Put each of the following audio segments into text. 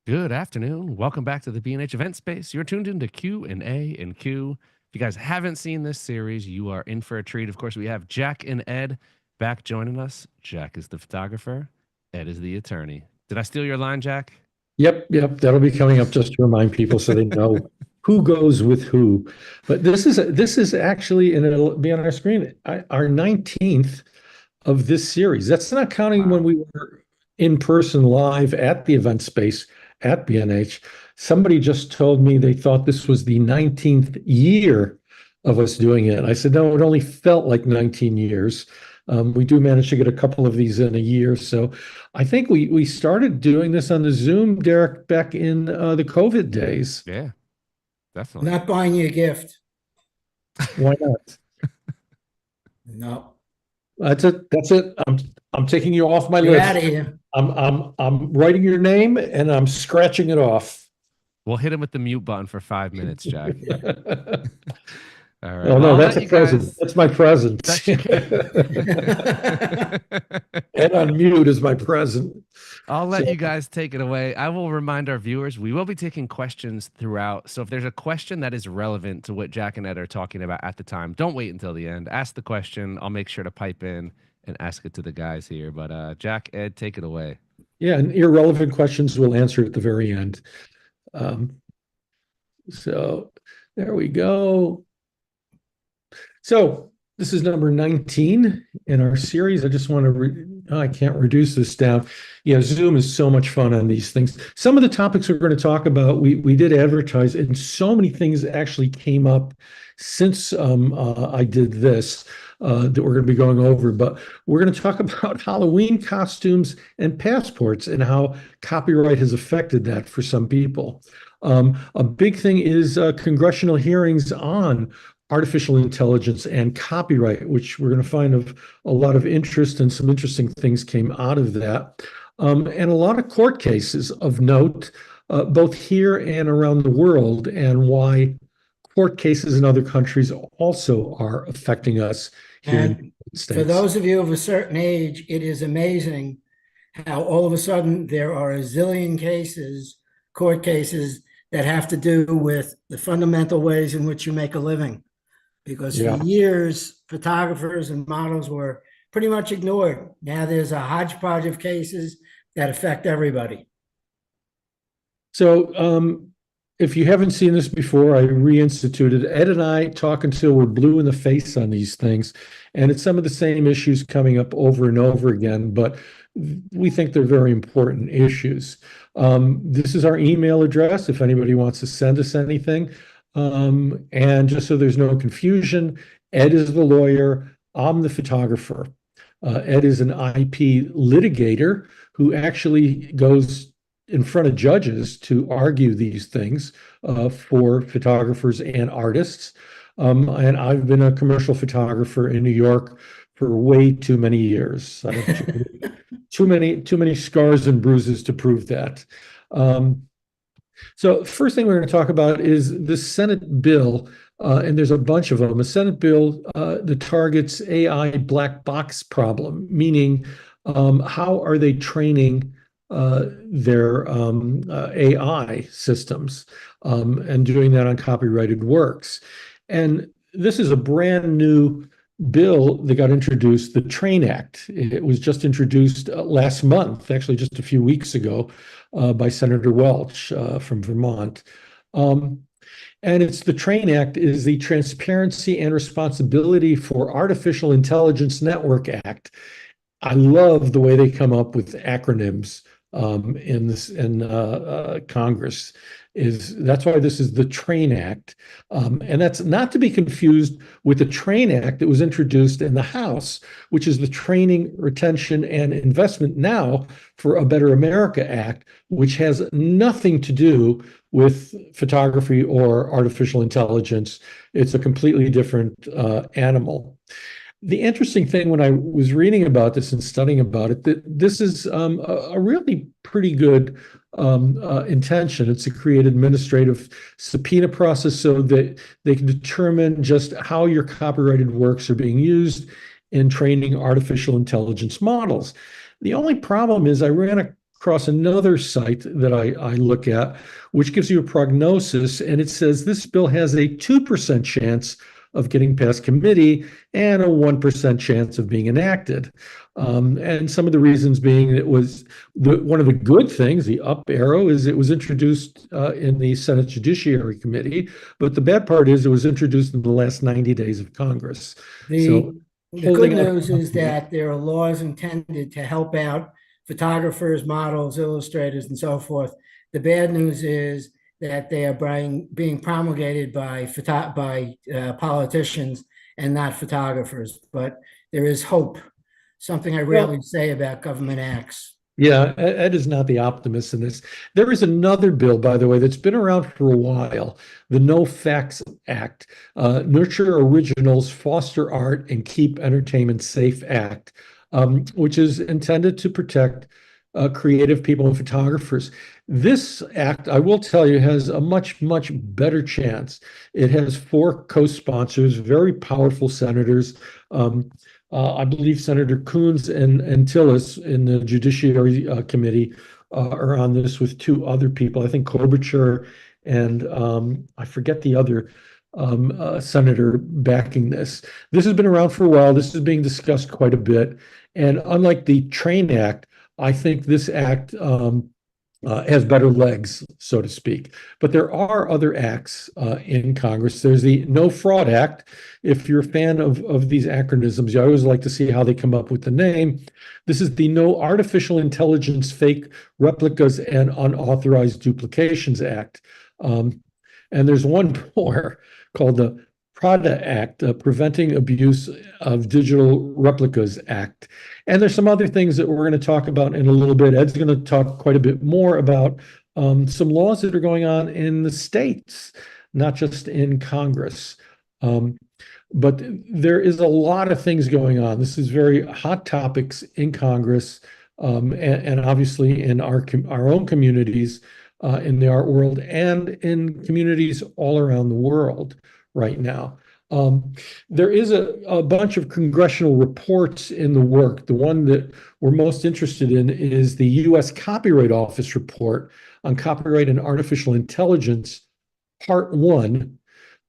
Good afternoon. Welcome back to the B&H event space. You're tuned into Q&A&Q. If you guys haven't seen this series, you are in for a treat. Of course, we have Jack and Ed back joining us. Jack is the photographer. Ed is the attorney. Did I steal your line, Jack? Yep. That'll be coming up just to remind people so they know who goes with who. But this is actually, and it'll be on our screen, our 19th of this series. That's not counting when Wow. we were in person live at the event space at B&H. Somebody just told me they thought this was the 19th year of us doing it. I said, no, it only felt like 19 years. We do manage to get a couple of these in a year. So I think we started doing this on the Zoom, Derek, back in the COVID days. Yeah, I'm definitely. not buying you a gift. Why not? No, That's it. That's it. I'm taking you off my you're out list. of here. I'm writing your name and I'm scratching it off. We'll hit him with the mute button for 5 minutes, Jack. All right. Oh Well, no, I'll that's let a you present. guys. That's my present. That's And on mute is my present. I'll let So you guys take it away. I will remind our viewers we will be taking questions throughout. So if there's a question that is relevant to what Jack and Ed are talking about at the time, don't wait until the end. Ask the question. I'll make sure to pipe in and ask it to the guys here. But Jack, Ed, take it away. yeah, and irrelevant questions we'll answer at the very end. Um, so there we go. So this is number 19 in our series. I just want to, I can't reduce this down. Yeah, Zoom is so much fun on these things. Some of the topics we're going to talk about, we did advertise, and so many things actually came up since I did this that we're going to be going over. But we're going to talk about Halloween costumes and passports and how copyright has affected that for some people. A big thing is congressional hearings on artificial intelligence and copyright, which we're going to find of a lot of interest, and some interesting things came out of that. And a lot of court cases of note, both here and around the world, and why court cases in other countries also are affecting us here in the And United for States. those of you of a certain age, it is amazing how all of a sudden there are a zillion cases, court cases, that have to do with the fundamental ways in which you make a living. Because Yeah. for years, photographers and models were pretty much ignored. Now there's a hodgepodge of cases that affect everybody. So if you haven't seen this before, I reinstituted Ed and I talk until we're blue in the face on these things. And it's some of the same issues coming up over and over again, but we think they're very important issues. This is our email address if anybody wants to send us anything. And just so there's no confusion, Ed is the lawyer, I'm the photographer. Ed is an IP litigator who actually goes in front of judges to argue these things for photographers and artists. And I've been a commercial photographer in New York for way too many years. I have too many scars and bruises to prove that. So first thing we're going to talk about is the Senate bill, and there's a bunch of them. A Senate bill that targets AI black box problem, meaning how are they training their AI systems and doing that on copyrighted works. And this is a brand new bill that got introduced, the TRAIN Act. It was just introduced last month, actually just a few weeks ago, by Senator Welch from Vermont. And it's the TRAIN Act is the Transparency and Responsibility for Artificial Intelligence Network Act. I love the way they come up with acronyms in Congress. That's why this is the TRAIN Act, and that's not to be confused with the TRAIN Act that was introduced in the House, which is the Training, Retention, and Investment Now for a Better America Act, which has nothing to do with photography or artificial intelligence. It's a completely different animal. The interesting thing when I was reading about this and studying about it, that this is a really pretty good intention. It's to create administrative subpoena process so that they can determine just how your copyrighted works are being used in training artificial intelligence models. The only problem is I ran across another site that I look at, which gives you a prognosis, and it says this bill has a 2% chance of getting past committee and a 1% chance of being enacted. And some of the reasons being it was one of the good things, the up arrow, is it was introduced in the Senate Judiciary Committee, but the bad part is it was introduced in the last 90 days of Congress. The good holding up- news is that there are laws intended to help out photographers, models, illustrators, and so forth. The bad news is that they are being promulgated by politicians and not photographers. But there is hope, something I rarely say about government acts. Yeah, Ed is not the optimist in this. There is another bill, by the way, that's been around for a while, the No Facts Act, Nurture Originals, Foster Art, and Keep Entertainment Safe Act, which is intended to protect creative people and photographers. This act, I will tell you, has a much, much better chance. It has 4 co-sponsors, very powerful senators. I believe Senator Coons and Tillis in the Judiciary Committee are on this with 2 other people. I think Klobuchar and I forget the other senator backing this. This has been around for a while. This is being discussed quite a bit. And unlike the Train Act, I think this act has better legs, so to speak. But there are other acts in Congress. There's the No Fraud Act. If you're a fan of these acronyms, you always like to see how they come up with the name. This is the No Artificial Intelligence, Fake Replicas, and Unauthorized Duplications Act. And there's one more called the PRADA Act, Preventing Abuse of Digital Replicas Act. And there's some other things that we're going to talk about in a little bit. Ed's going to talk quite a bit more about some laws that are going on in the states, not just in Congress. But there is a lot of things going on. This is very hot topics in Congress and obviously in our own communities, in the art world, and in communities all around the world right now. There is a bunch of congressional reports in the work. The one that we're most interested in is the U.S. Copyright Office report on copyright and artificial intelligence, Part 1,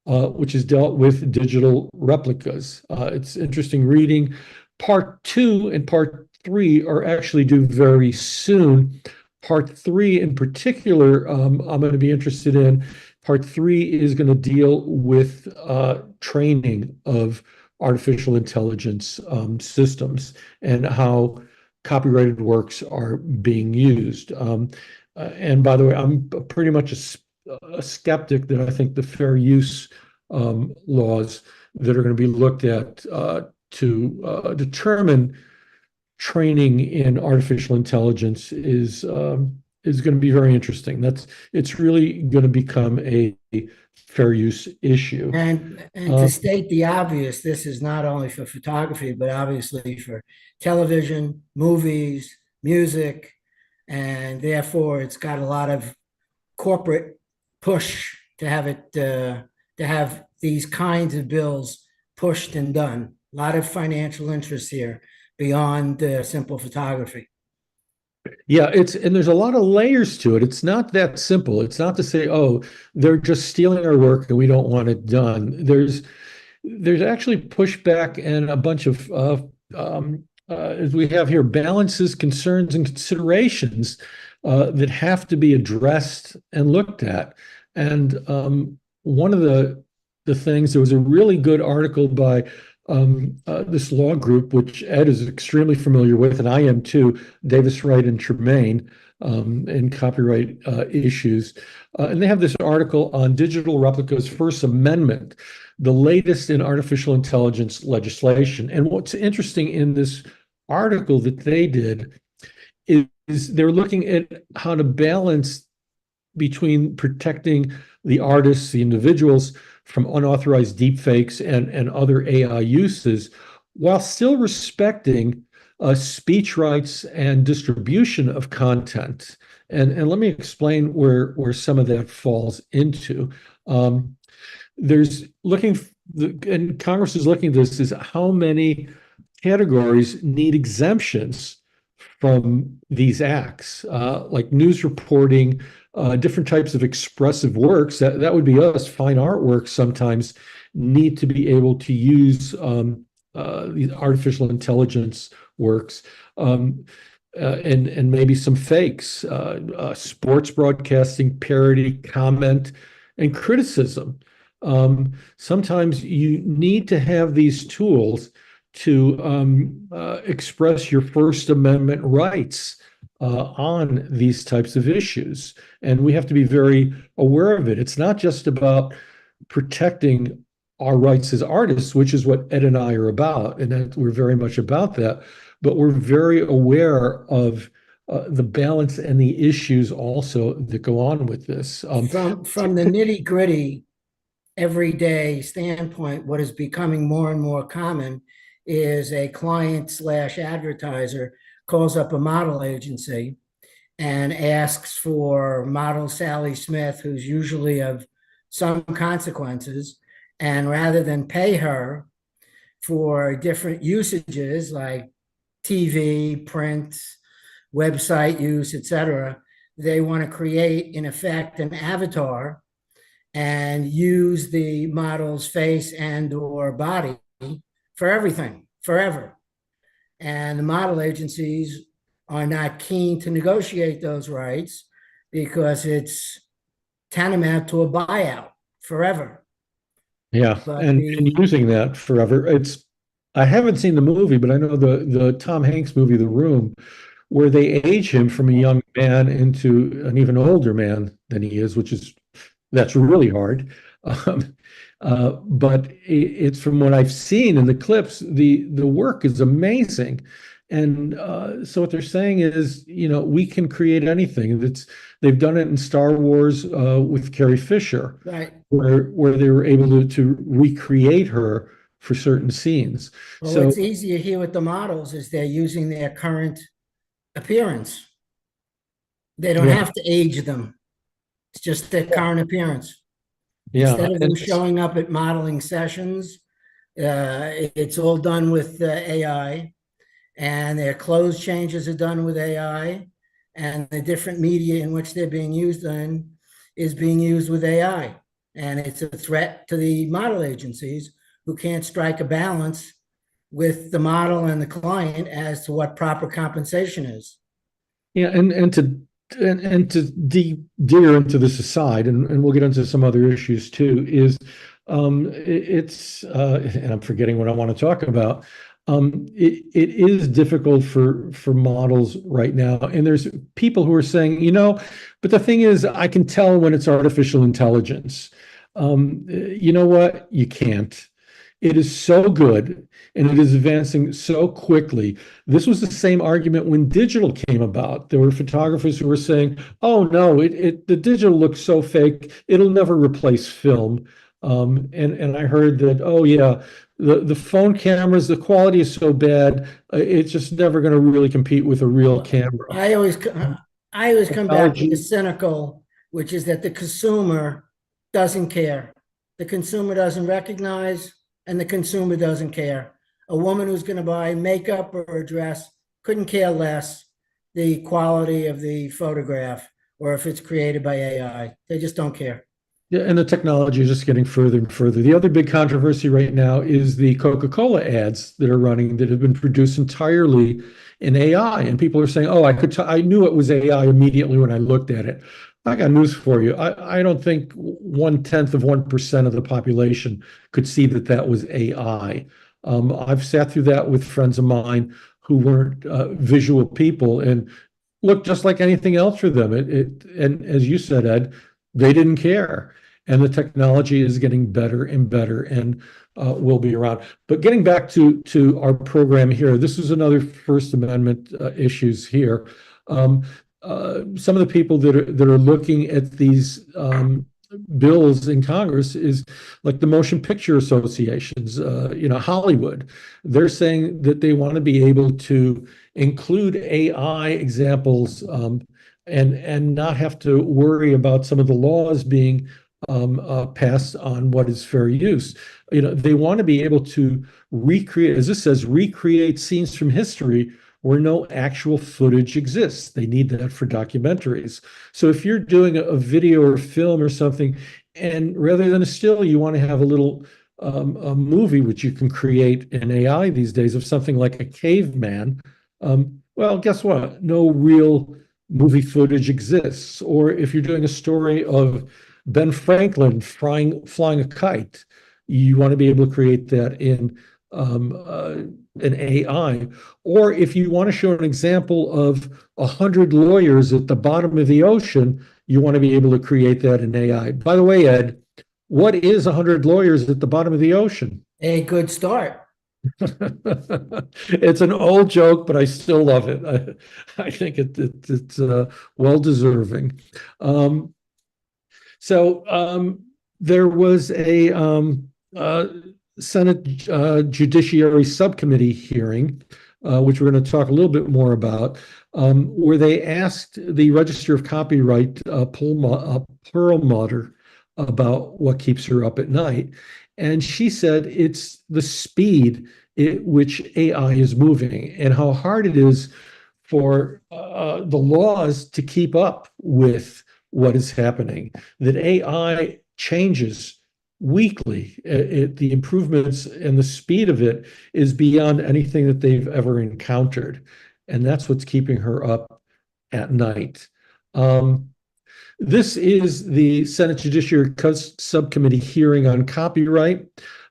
which is dealt with digital replicas. It's interesting reading. Part 2 and Part 3 are actually due very soon. Part 3 in particular, I'm going to be interested in. Part 3 is going to deal with training of artificial intelligence systems and how copyrighted works are being used. And by the way, I'm pretty much a skeptic that I think the fair use laws that are going to be looked at to determine training in artificial intelligence is going to be very interesting. It's really going to become a fair use issue. And to state the obvious, this is not only for photography, but obviously for television, movies, music, and therefore it's got a lot of corporate push to have it to have these kinds of bills pushed and done. A lot of financial interest here beyond simple photography. Yeah, and there's a lot of layers to it. It's not that simple. It's not to say, oh, they're just stealing our work and we don't want it done. There's actually pushback and a bunch of as we have here, balances, concerns, and considerations that have to be addressed and looked at. And one of the things, there was a really good article by this law group, which Ed is extremely familiar with, and I am too, Davis, Wright, and Tremaine, in copyright issues. And they have this article on Digital Replica's First Amendment, the latest in artificial intelligence legislation. And what's interesting in this article that they did is they're looking at how to balance between protecting the artists, the individuals, from unauthorized deepfakes and other AI uses, while still respecting speech rights and distribution of content. And let me explain where some of that falls into. There's looking, and Congress is looking at this, is how many categories need exemptions from these acts, like news reporting, different types of expressive works. That would be us. Fine artworks sometimes need to be able to use these artificial intelligence works. And maybe some fakes, sports broadcasting, parody, comment, and criticism. Sometimes you need to have these tools to express your First Amendment rights on these types of issues. And we have to be very aware of it. It's not just about protecting our rights as artists, which is what Ed and I are about, and that we're very much about that, but we're very aware of the balance and the issues also that go on with this. From the nitty-gritty, everyday standpoint, what is becoming more and more common is a client slash advertiser calls up a model agency and asks for model Sally Smith, who's usually of some consequences, and rather than pay her for different usages like TV, print, website use, etc., they want to create, in effect, an avatar and use the model's face and or body for everything, forever. And the model agencies are not keen to negotiate those rights because it's tantamount to a buyout forever. Yeah, But and the using that forever. I haven't seen the movie, but I know the Tom Hanks movie, The Room, where they age him from a young man into an even older man than he is, that's really hard. Um, but it's from what I've seen in the clips, the work is amazing. And so what they're saying is, we can create anything. They've done it in Star Wars with Carrie Fisher, right. where they were able to recreate her for certain scenes. Well, So what's easier here with the models is they're using their current appearance. They don't yeah, have to age them. It's just their current appearance. yeah, Instead of them and showing up at modeling sessions, it's all done with AI, and their clothes changes are done with AI, and the different media in which they're being used in is being used with AI. And it's a threat to the model agencies who can't strike a balance with the model and the client as to what proper compensation is. yeah, and to deer into this aside, and we'll get into some other issues too, is it's and I'm forgetting what I want to talk about. It is difficult for models right now, and there's people who are saying, but the thing is, I can tell when it's artificial intelligence. You know what? You can't. It is so good and it is advancing so quickly. This was the same argument when digital came about. There were photographers who were saying, "Oh no, the digital looks so fake, it'll never replace film." And I heard that, oh yeah, the phone cameras, the quality is so bad, it's just never going to really compete with a real camera. I always come back to the Technology, cynical, which is that the consumer doesn't care. The consumer doesn't recognize, and the consumer doesn't care. A woman who's going to buy makeup or a dress couldn't care less the quality of the photograph or if it's created by AI. They just don't care. yeah, and the technology is just getting further and further. The other big controversy right now is the Coca-Cola ads that are running that have been produced entirely in AI. And people are saying, "Oh, I knew it was AI immediately when I looked at it." I got news for you. I don't think 0.1% of the population could see that that was AI. I've sat through that with friends of mine who weren't visual people and looked just like anything else for them. And as you said, Ed, they didn't care. And the technology is getting better and better and will be around. But getting back to our program here, this is another First Amendment issues here. Some of the people that are looking at these bills in Congress is like the motion picture associations, Hollywood. They're saying that they want to be able to include AI examples and not have to worry about some of the laws being passed on what is fair use. They want to be able to recreate, as this says, recreate scenes from history where no actual footage exists. They need that for documentaries. So if you're doing a video or film or something, and rather than a still, you want to have a little a movie, which you can create in AI these days, of something like a caveman. Well, guess what? No real movie footage exists. Or if you're doing a story of Ben Franklin flying a kite, you want to be able to create that in an AI. Or if you want to show an example of 100 lawyers at the bottom of the ocean, you want to be able to create that in AI. By the way, Ed, what is 100 lawyers at the bottom of the ocean? A good start. It's an old joke, but I still love it. I think it's well deserving. There was a Senate Judiciary Subcommittee hearing, which we're going to talk a little bit more about, where they asked the Register of Copyright Perlmutter about what keeps her up at night. And she said it's the speed at which AI is moving and how hard it is for the laws to keep up with what is happening, that AI changes weekly. The improvements and the speed of it is beyond anything that they've ever encountered. And that's what's keeping her up at night. This is the Senate Judiciary Subcommittee hearing on copyright.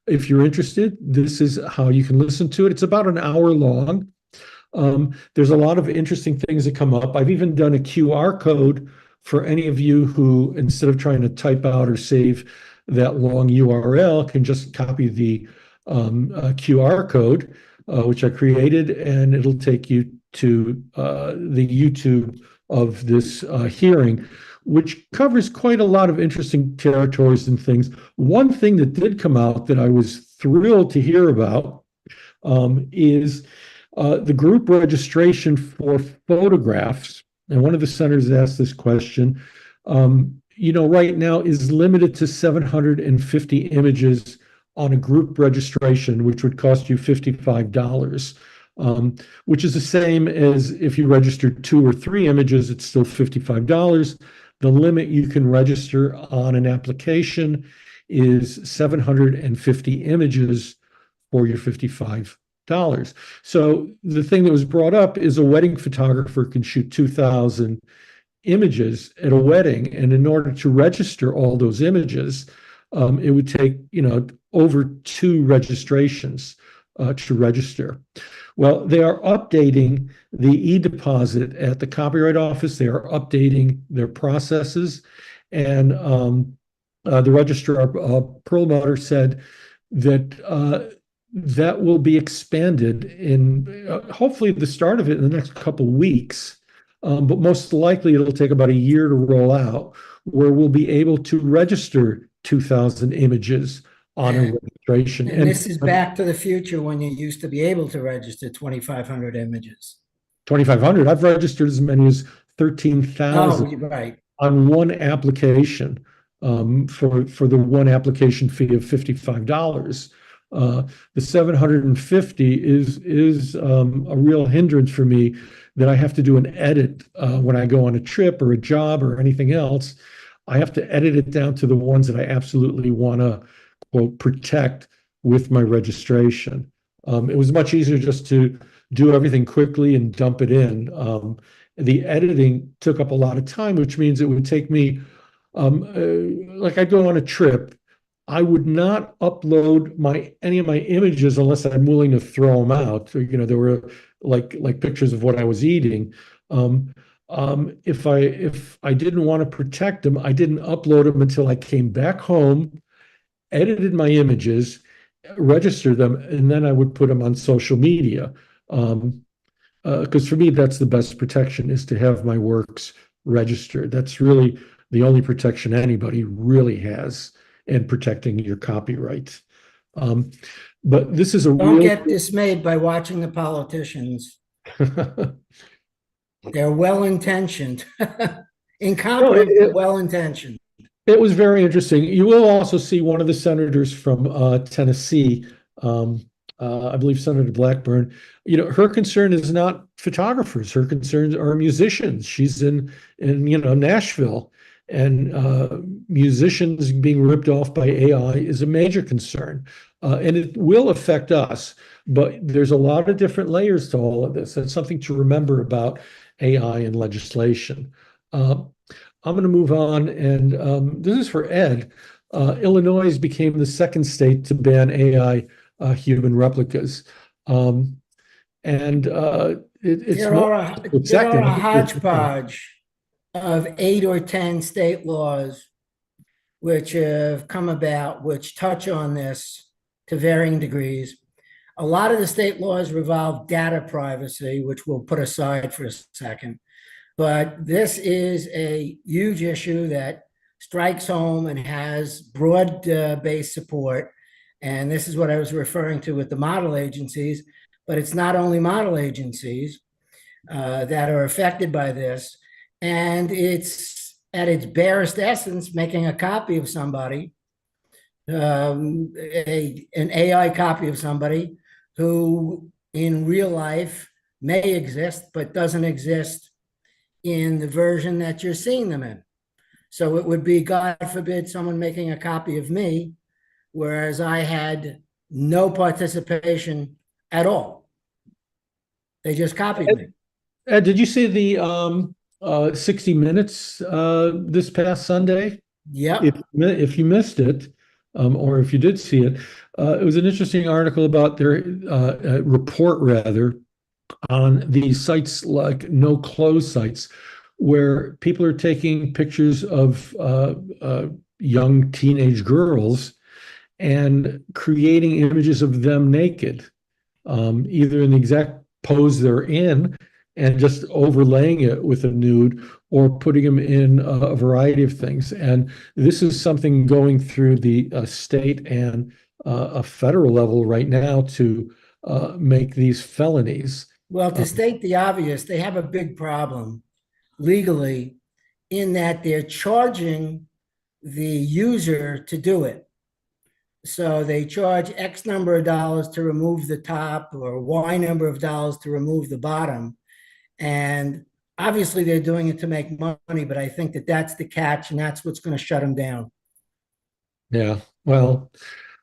If you're interested, this is how you can listen to it. It's about an hour long. There's a lot of interesting things that come up. I've even done a QR code for any of you who, instead of trying to type out or save that long URL, can just copy the QR code, which I created, and it'll take you to the YouTube of this hearing, which covers quite a lot of interesting territories and things. One thing that did come out that I was thrilled to hear about is the group registration for photographs. And one of the senators asked this question, right now is limited to 750 images on a group registration, which would cost you $55. Which is the same as if you registered 2 or 3 images, it's still $55. The limit you can register on an application is 750 images for your $55. So the thing that was brought up is a wedding photographer can shoot 2,000 images at a wedding, and in order to register all those images, it would take over 2 registrations to register. Well, they are updating the e-deposit at the Copyright Office. They are updating their processes. And the registrar, Perlmutter, said that that will be expanded in hopefully the start of it in the next couple weeks. But most likely it'll take about a year to roll out, where we'll be able to register 2,000 images on a registration. And this is back to the future when you used to be able to register 2,500 images. 2,500. I've registered as many as 13,000 right. on one application for the one application fee of $55. The 750 is a real hindrance for me, that I have to do an edit when I go on a trip or a job or anything else. I have to edit it down to the ones that I absolutely want to, quote, protect with my registration. It was much easier just to do everything quickly and dump it in. The editing took up a lot of time, which means it would take me, like I'd go on a trip, I would not upload any of my images unless I'm willing to throw them out. So, there were like pictures of what I was eating. If I didn't want to protect them, I didn't upload them until I came back home, edited my images, registered them, and then I would put them on social media. Because for me, that's the best protection, is to have my works registered. That's really the only protection anybody really has in protecting your copyright. But this is Don't get dismayed by watching the politicians. They're well-intentioned, incompetent, but well-intentioned. It was very interesting. You will also see one of the senators from Tennessee, I believe Senator Blackburn, her concern is not photographers. Her concerns are musicians. She's in Nashville, and musicians being ripped off by AI is a major concern, and it will affect us. But there's a lot of different layers to all of this. That's something to remember about AI and legislation. I'm going to move on, and this is for Ed. Illinois became the second state to ban AI human replicas. And it's There are a, there are second. a hodgepodge of 8 or 10 state laws which have come about, which touch on this to varying degrees. A lot of the state laws revolve data privacy, which we'll put aside for a second. But this is a huge issue that strikes home and has broad-based support. And this is what I was referring to with the model agencies. But it's not only model agencies that are affected by this. And it's at its barest essence making a copy of somebody, an AI copy of somebody who in real life may exist, but doesn't exist in the version that you're seeing them in. So it would be, God forbid, someone making a copy of me, whereas I had no participation at all. They just copied me. Ed, did you see the 60 Minutes this past Sunday? Yeah. If you missed it, or if you did see it, it was an interesting article about their report, rather, on these sites like no clothes sites, where people are taking pictures of young teenage girls and creating images of them naked, either in the exact pose they're in and just overlaying it with a nude, or putting them in a variety of things. And this is something going through the state and a federal level right now to make these felonies. Well, to state the obvious, they have a big problem legally in that they're charging the user to do it. So they charge X number of dollars to remove the top, or Y number of dollars to remove the bottom. And obviously they're doing it to make money, but I think that that's the catch, and that's what's going to shut them down. Yeah, well,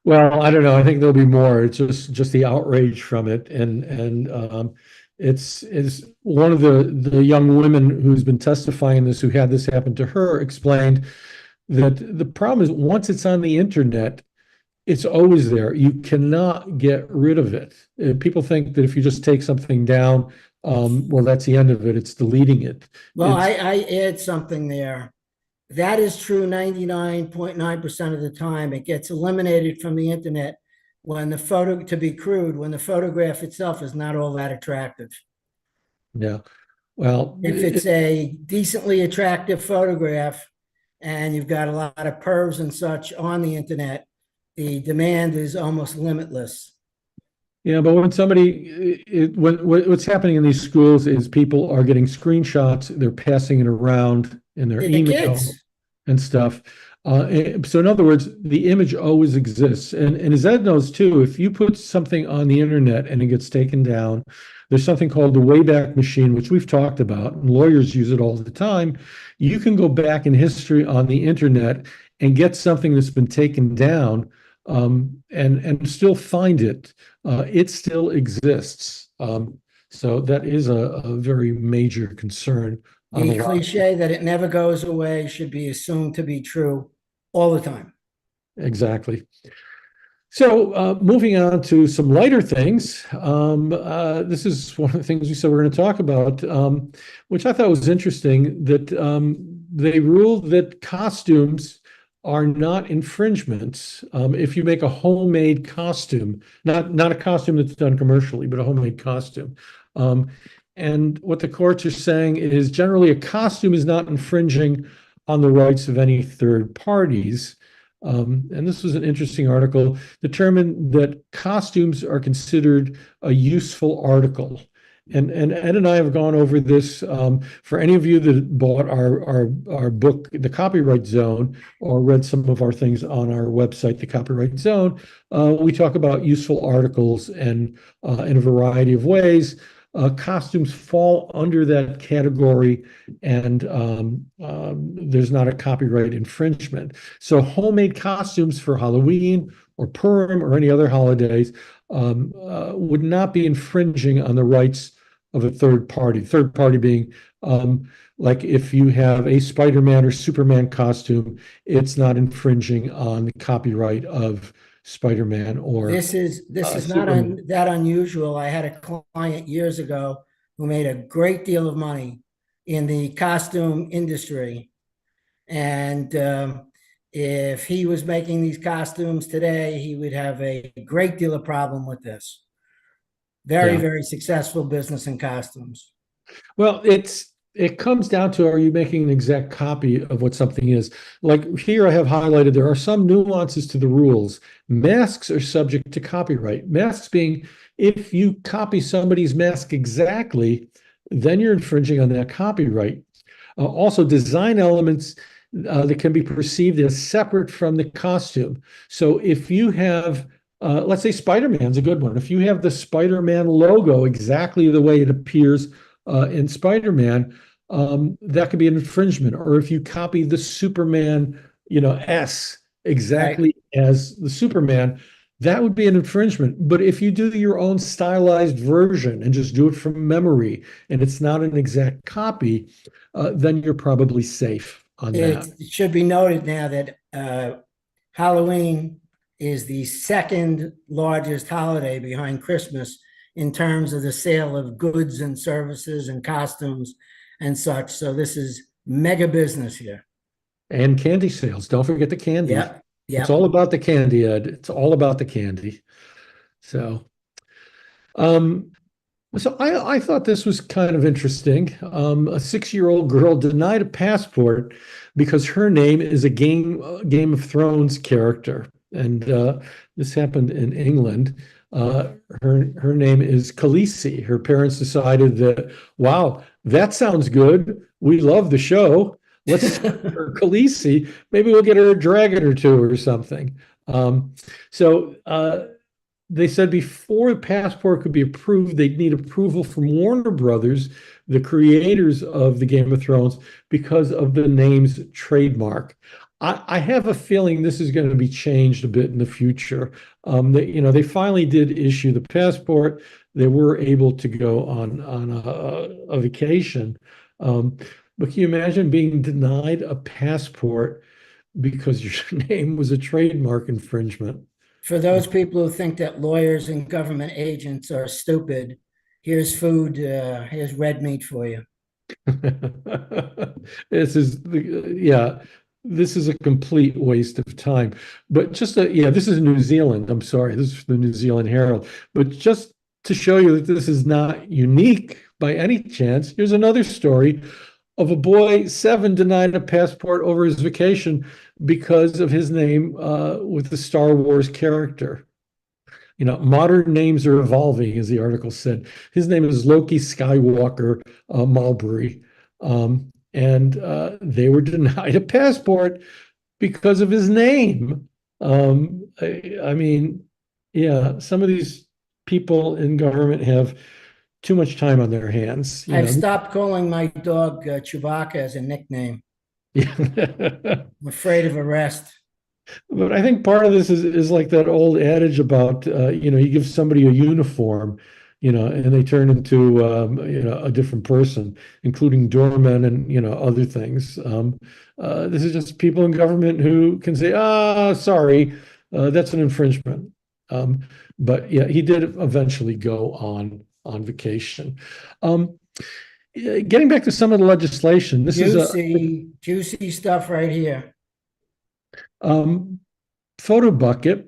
I don't know. I think there'll be more. It's just the outrage from it, and it's one of the young women who's been testifying this, who had this happen to her, explained that the problem is once it's on the internet, it's always there. You cannot get rid of it. People think that if you just take something down, well, that's the end of it. It's deleting it. Well, I add something there. That is true 99.9% of the time. It gets eliminated from the internet when the photo, to be crude, when the photograph itself is not all that attractive. Yeah. Well, if it's a decently attractive photograph and you've got a lot of pervs and such on the internet, the demand is almost limitless. Yeah, but when what's happening in these schools is people are getting screenshots, they're passing it around in their email and stuff. So in other words, the image always exists. And as Ed knows too, if you put something on the internet and it gets taken down, there's something called the Wayback Machine, which we've talked about, and lawyers use it all the time. You can go back in history on the internet and get something that's been taken down, and still find it. It still exists. So that is a very major concern. The cliche that it never goes away should be assumed to be true all the time. Exactly. So moving on to some lighter things. This is one of the things we said we're going to talk about, which I thought was interesting, that they ruled that costumes are not infringements if you make a homemade costume, not a costume that's done commercially, but a homemade costume. And what the courts are saying is generally a costume is not infringing on the rights of any third parties. And this was an interesting article, determined that costumes are considered a useful article. And Ed and I have gone over this. For any of you that bought our book, The Copyright Zone, or read some of our things on our website, The Copyright Zone, we talk about useful articles and in a variety of ways. Costumes fall under that category, and there's not a copyright infringement. So homemade costumes for Halloween or Purim or any other holidays would not be infringing on the rights of a third party. Third party being like if you have a Spider-Man or Superman costume, it's not infringing on the copyright of Spider-Man or This is not Superman. that unusual. I had a client years ago who made a great deal of money in the costume industry. And if he was making these costumes today, he would have a great deal of problem with this. Very, Yeah. very successful business in costumes. Well, it comes down to, are you making an exact copy of what something is? Like here I have highlighted, there are some nuances to the rules. Masks are subject to copyright. Masks being, if you copy somebody's mask exactly, then you're infringing on that copyright. Also, design elements that can be perceived as separate from the costume. So if you have, let's say Spider-Man's a good one. If you have the Spider-Man logo exactly the way it appears in Spider-Man, that could be an infringement. Or if you copy the Superman, S exactly as the Superman, that would be an infringement. But if you do your own stylized version and just do it from memory, and it's not an exact copy, then you're probably safe on that. It should be noted now that Halloween is the second largest holiday behind Christmas in terms of the sale of goods and services and costumes and such. So this is mega business here. And candy sales. Don't forget the candy. Yeah. It's all about the candy, Ed. It's all about the candy. So, I thought this was kind of interesting. A 6-year-old girl denied a passport because her name is a Game of Thrones character, and this happened in England. Her name is Khaleesi. Her parents decided that, wow, that sounds good. We love the show. Let's her Khaleesi. Maybe we'll get her a dragon or two or something. They said before a passport could be approved, they'd need approval from Warner Brothers, the creators of the Game of Thrones, because of the name's trademark. I have a feeling this is going to be changed a bit in the future. They finally did issue the passport. They were able to go on a vacation. But can you imagine being denied a passport because your name was a trademark infringement? For those people who think that lawyers and government agents are stupid, here's food, here's red meat for you. This is a complete waste of time. But this is New Zealand. I'm sorry, this is the New Zealand Herald. But just to show you that this is not unique by any chance, here's another story of a boy, 7, denied a passport over his vacation because of his name with the Star Wars character. Modern names are evolving, as the article said. His name is Loki Skywalker Mulberry. And they were denied a passport because of his name. Some of these people in government have too much time on their hands. I've stopped calling my dog Chewbacca as a nickname. I'm afraid of arrest. But I think part of this is like that old adage about, you give somebody a uniform, and they turn into, a different person, including doormen and, other things. This is just people in government who can say, sorry, that's an infringement. But yeah, he did eventually go on vacation. Getting back to some of the legislation, this is juicy stuff right here. PhotoBucket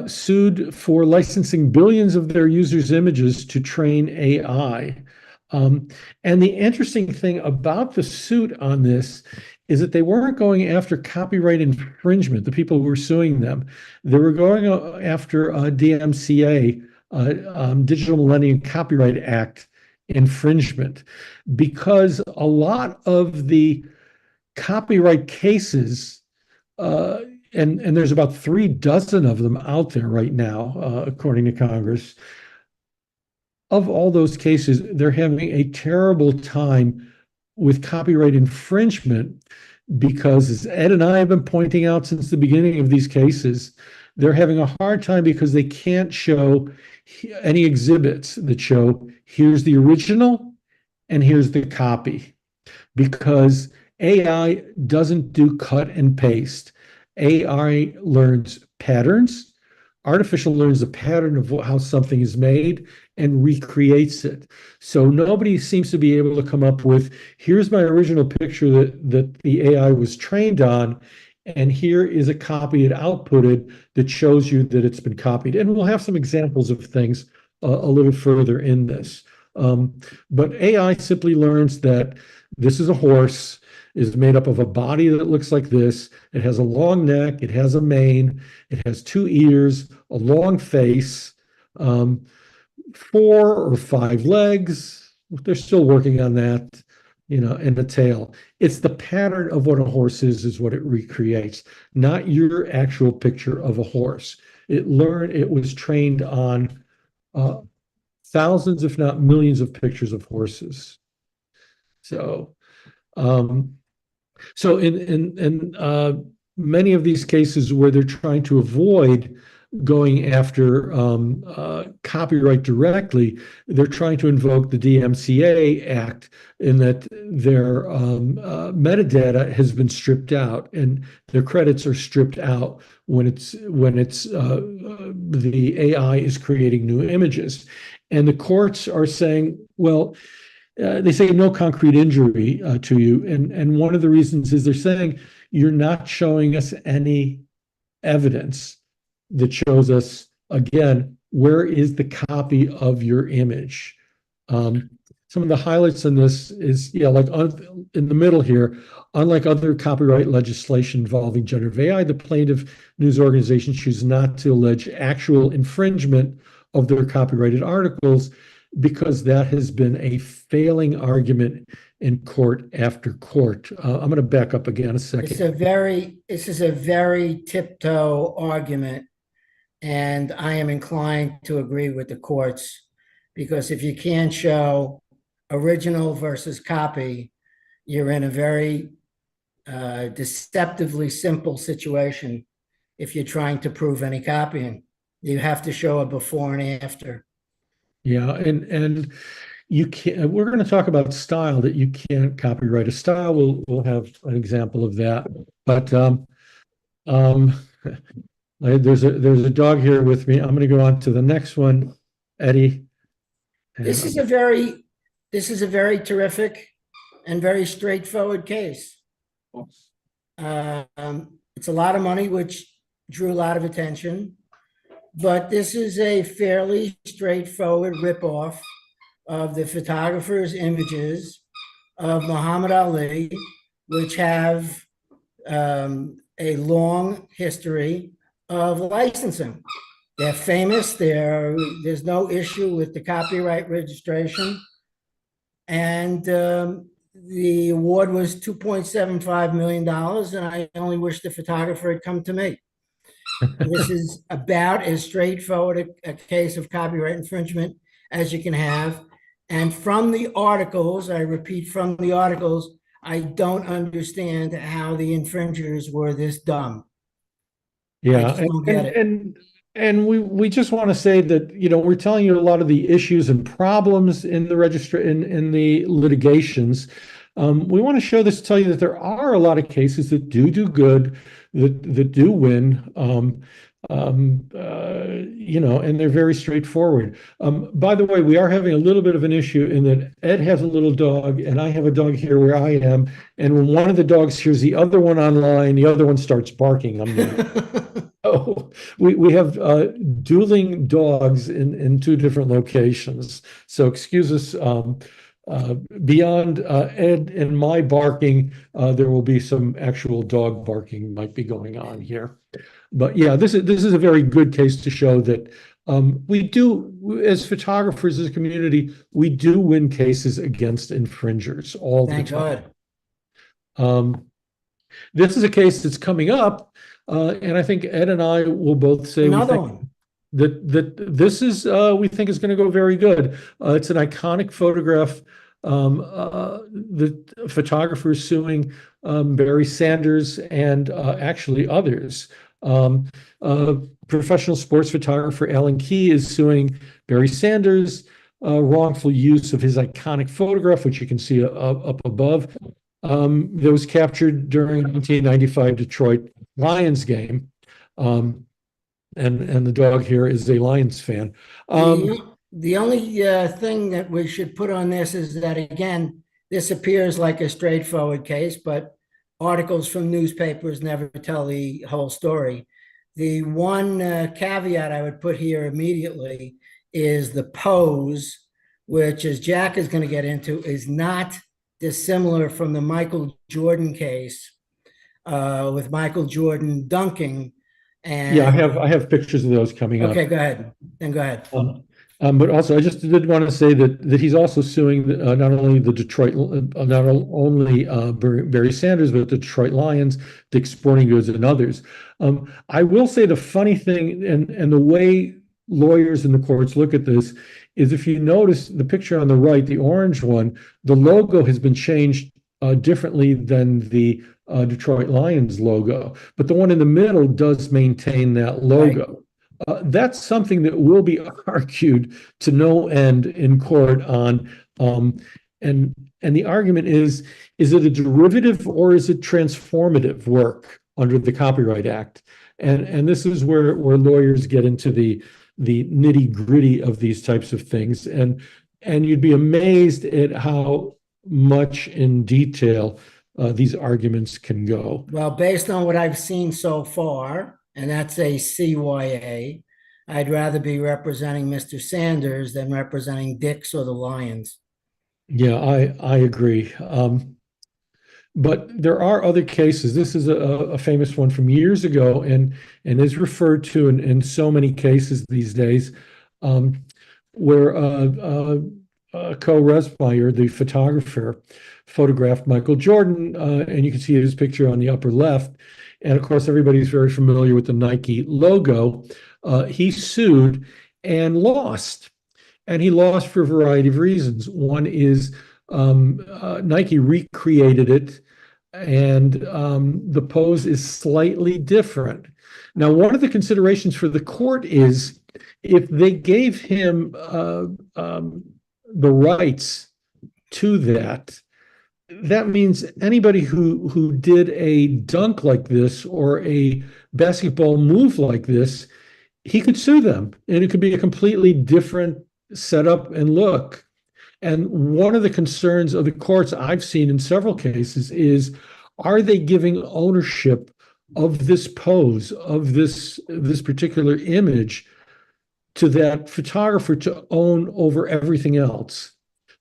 sued for licensing billions of their users' images to train AI. And the interesting thing about the suit on this is that they weren't going after copyright infringement, the people who were suing them. They were going after DMCA, Digital Millennium Copyright Act infringement, because a lot of the copyright cases, and there's about 36 of them out there right now, according to Congress. Of all those cases, they're having a terrible time with copyright infringement because, as Ed and I have been pointing out since the beginning of these cases, they're having a hard time because they can't show any exhibits that show here's the original and here's the copy, because AI doesn't do cut and paste. AI learns patterns. Artificial learns the pattern of how something is made and recreates it. So nobody seems to be able to come up with, here's my original picture that the AI was trained on, and here is a copy it outputted that shows you that it's been copied. And we'll have some examples of things a little further in this. But AI simply learns that this is a horse, is made up of a body that looks like this. It has a long neck, it has a mane, it has 2 ears, a long face, 4 or 5 legs. They're still working on that, and a tail. It's the pattern of what a horse is what it recreates, not your actual picture of a horse. It was trained on thousands, if not millions, of pictures of horses. So, in many of these cases where they're trying to avoid going after copyright directly, they're trying to invoke the DMCA Act in that their metadata has been stripped out and their credits are stripped out when the AI is creating new images. And the courts are saying, well, they say no concrete injury to you. And one of the reasons is they're saying you're not showing us any evidence that shows us, again, where is the copy of your image. Some of the highlights in this is, like in the middle here, unlike other copyright legislation involving generative AI, the plaintiff news organization choose not to allege actual infringement of their copyrighted articles, because that has been a failing argument in court after court. I'm going to back up again a second. This is a very tiptoe argument, and I am inclined to agree with the courts, because if you can't show original versus copy, you're in a very deceptively simple situation. If you're trying to prove any copying, you have to show a before and after. Yeah, and you can't. We're going to talk about style, that you can't copyright a style. We'll have an example of that. But there's a dog here with me. I'm going to go on to the next one, Eddie. This is a very terrific and very straightforward case. It's a lot of money, which drew a lot of attention. But this is a fairly straightforward ripoff of the photographer's images of Muhammad Ali, which have a long history of licensing. They're famous. There's no issue with the copyright registration. And the award was $2.75 million, and I only wish the photographer had come to me. This is about as straightforward a case of copyright infringement as you can have. And from the articles, I repeat, from the articles, I don't understand how the infringers were this dumb. Yeah, and we just want to say that, we're telling you a lot of the issues and problems in the in the litigations. We want to tell you that there are a lot of cases that do good, that do win, and they're very straightforward. By the way, we are having a little bit of an issue in that Ed has a little dog and I have a dog here where I am. And when one of the dogs hears the other one online, the other one starts barking. Oh, we have dueling dogs in 2 different locations. So excuse us. Beyond Ed and my barking, there will be some actual dog barking might be going on here. But yeah, this is a very good case to show that We do, as photographers, as a community, we do win cases against infringers all the Thank time. God. This is a case that's coming up, and I think Ed and I will both say we Another think one. that this is we think is going to go very good. It's an iconic photograph. The photographer suing Barry Sanders and actually others. Professional sports photographer Alan Key is suing Barry Sanders, wrongful use of his iconic photograph, which you can see up above, that was captured during 1995 Detroit Lions game. And the dog here is a Lions fan. The only thing that we should put on this is that, again, this appears like a straightforward case, but articles from newspapers never tell the whole story. The one caveat I would put here immediately is the pose, which, as Jack is going to get into, is not dissimilar from the Michael Jordan case with Michael Jordan dunking. And Yeah, I have pictures of those coming up. okay, go ahead. Then go ahead. But also, I just did want to say that he's also suing not only the Detroit, not only Barry Sanders, but the Detroit Lions, Dick's Sporting Goods, and others. I will say the funny thing, and the way lawyers in the courts look at this, is if you notice the picture on the right, the orange one, the logo has been changed differently than the Detroit Lions logo, but the one in the middle does maintain that logo. Right. That's something that will be argued to no end in court on, and the argument is it a derivative or is it transformative work under the Copyright Act? And this is where lawyers get into the nitty gritty of these types of things, and you'd be amazed at how much in detail these arguments can go. Well, based on what I've seen so far, and that's a CYA, I'd rather be representing Mr. Sanders than representing Dick's or the Lions. Yeah, I agree. But there are other cases. This is a famous one from years ago and is referred to in so many cases these days, where Co Resmeyer, the photographer, photographed Michael Jordan, and you can see his picture on the upper left. And of course, everybody's very familiar with the Nike logo. He sued and lost. And he lost for a variety of reasons. One is Nike recreated it, and the pose is slightly different. Now, one of the considerations for the court is if they gave him the rights to that, that means anybody who did a dunk like this or a basketball move like this, he could sue them, and it could be a completely different setup and look. And one of the concerns of the courts I've seen in several cases is, are they giving ownership of this pose, of this particular image, to that photographer to own over everything else?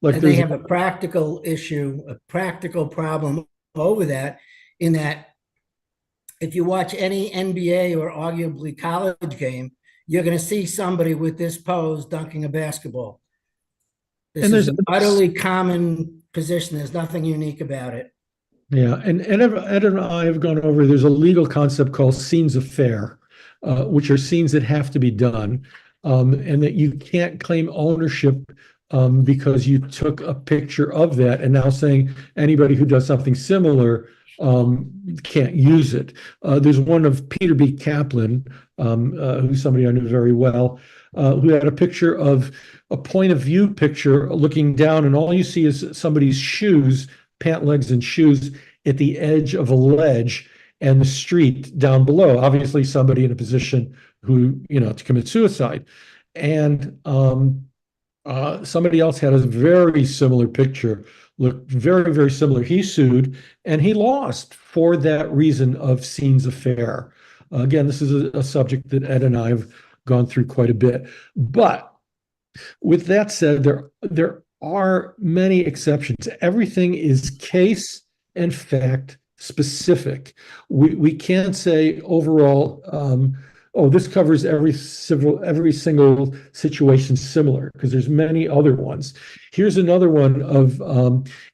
Like, and they have a practical issue, a practical problem over that, in that if you watch any NBA or arguably college game, you're going to see somebody with this pose dunking a basketball. This is an utterly common position. There's nothing unique about it. Yeah, and Ed and I have gone over, there's a legal concept called scenes of fair, which are scenes that have to be done, and that you can't claim ownership because you took a picture of that, and now saying anybody who does something similar can't use it. There's one of Peter B. Kaplan, who's somebody I knew very well, who had a picture of a point of view picture looking down, and all you see is somebody's shoes, pant legs and shoes, at the edge of a ledge and the street down below. Obviously, somebody in a position who, to commit suicide. And somebody else had a very similar picture, looked very, very similar. He sued and he lost for that reason of scenes of fair. Again, this is a subject that Ed and I have gone through quite a bit. But with that said, there are many exceptions. Everything is case and fact specific. We can't say overall oh, this covers every single situation similar, because there's many other ones. Here's another one of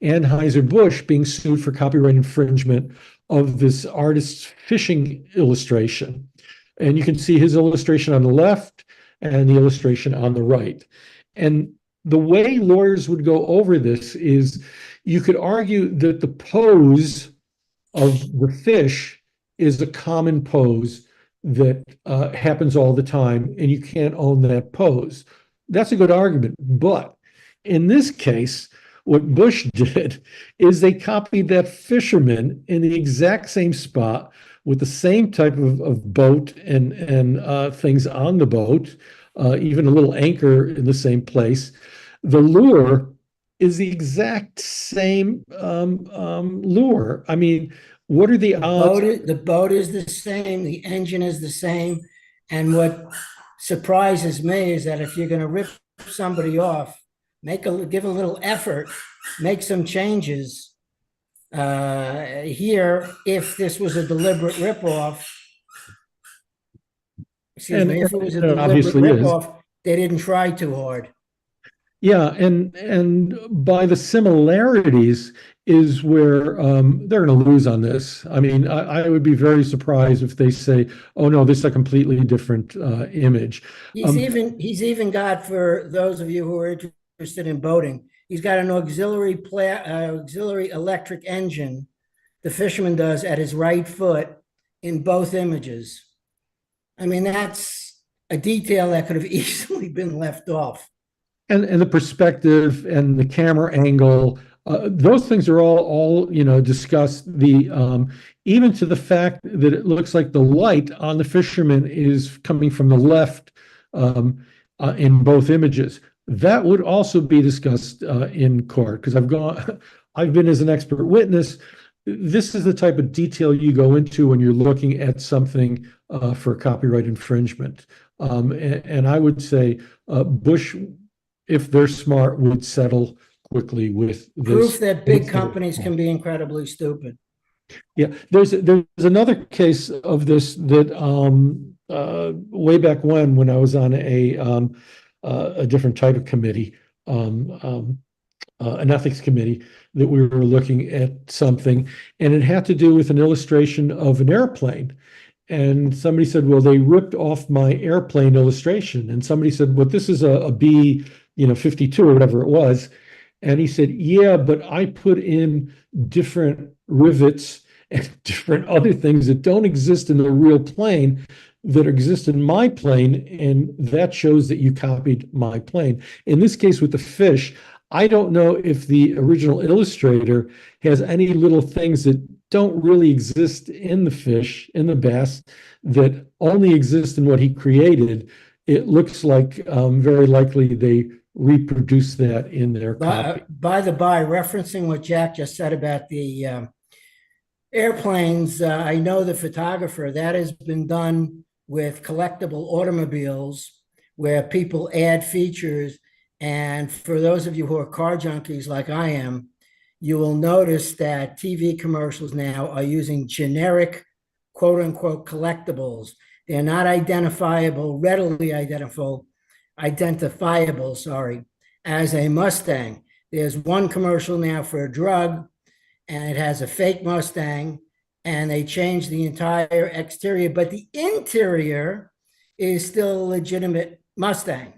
Anheuser-Busch being sued for copyright infringement of this artist's fishing illustration. And you can see his illustration on the left and the illustration on the right. And the way lawyers would go over this is you could argue that the pose of the fish is a common pose that happens all the time, and you can't own that pose. That's a good argument. But in this case, what Bush did is they copied that fisherman in the exact same spot with the same type of boat and things on the boat, even a little anchor in the same place. The lure is the exact same lure. I mean, what are the odds? The boat is the same, the engine is the same. And what surprises me is that if you're going to rip somebody off, give a little effort, make some changes. Here, if this was a deliberate ripoff, if it was a deliberate ripoff, they didn't try too hard. Yeah, and by the similarities is where they're going to lose on this. I mean, I would be very surprised if they say, "Oh no, this is a completely different image." He's even got, for those of you who are interested in boating, he's got an auxiliary electric engine. The fisherman does at his right foot in both images. I mean, that's a detail that could have easily been left off. And the perspective and the camera angle, those things are all discussed. Even to the fact that it looks like the light on the fisherman is coming from the left in both images. That would also be discussed in court, because I've been as an expert witness. This is the type of detail you go into when you're looking at something for copyright infringement. And I would say Bush, if they're smart, would settle quickly with this. Proof that big companies can be incredibly stupid. Yeah, there's another case of this that way back when I was on a different type of committee, an ethics committee, that we were looking at something, and it had to do with an illustration of an airplane. And somebody said, well, they ripped off my airplane illustration. And somebody said, well, this is a B 52 or whatever it was. And he said, yeah, but I put in different rivets and different other things that don't exist in the real plane that exist in my plane, and that shows that you copied my plane. In this case with the fish, I don't know if the original illustrator has any little things that don't really exist in the fish, in the bass, that only exist in what he created. It looks like very likely they reproduce that in their copy. By the by, referencing what Jack just said about the airplanes, I know the photographer, that has been done with collectible automobiles where people add features. And for those of you who are car junkies like I am, you will notice that TV commercials now are using generic, quote unquote, collectibles. They're not readily identifiable, as a Mustang. There's one commercial now for a drug, and it has a fake Mustang, and they changed the entire exterior, but the interior is still a legitimate Mustang.